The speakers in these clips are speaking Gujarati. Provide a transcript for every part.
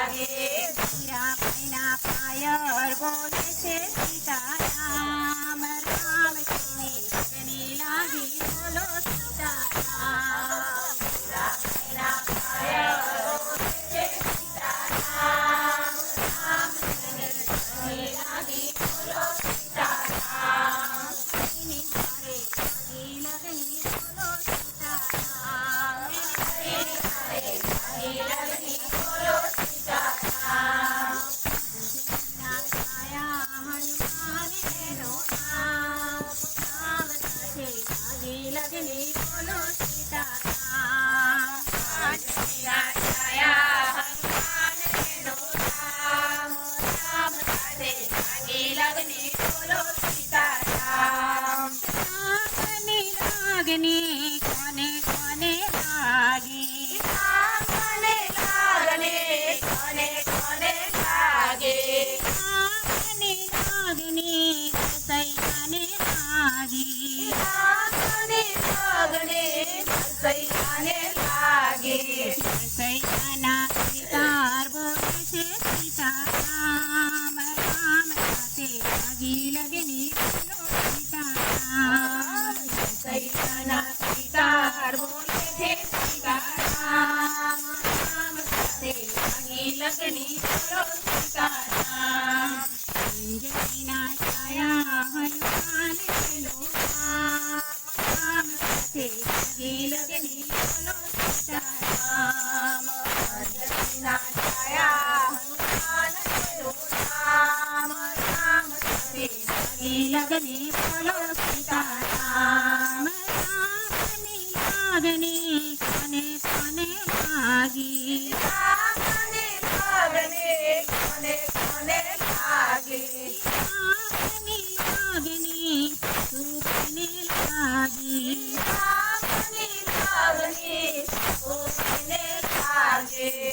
મીરા ભાઈના પાયર બોલે છે સીતારામ રામ તેને લગની લાગી બોલો સીતારામ એની હારે લાગી લગની બોલો સીતારામ ના છાયા હનુમાન એનો નામ રામ સાથે લાગી લગની બોલો સીતારામ રામની લાગણી કોને કોને લાગી રામની લાગણી સૈયાને લાગી સૈયાના સીતાર બોલે છે સીતારામ રામ સાથે લાગી લગની બોલો સીતારામ લગની બોલો સીતારામ અંજલીના છાયા હનુમાન એનો નામ રામ સાથે લાગી લગની બોલો સીતારામ અંજલિના છાયા હનુમાન એનું નામ રામ સાથે લાગી લગની બોલો સીતારામ રામની લાગણી કોને કોને લાગી રામની લાગણી કોને કોને લાગી રામની લાગણી સુખને લાગી રામની લાગણી કોને લાગી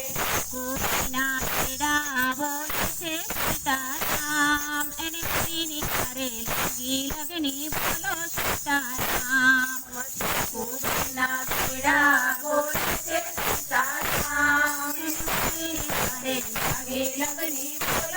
કોઈના પેડા બોલે છે સીતારામ એને કોઈની હારે લાગી લગની બોલો સીતારામ કોઈના પીડા બોલે છે સીતારામ એને કોઈની હારે લાગી લગની બોલો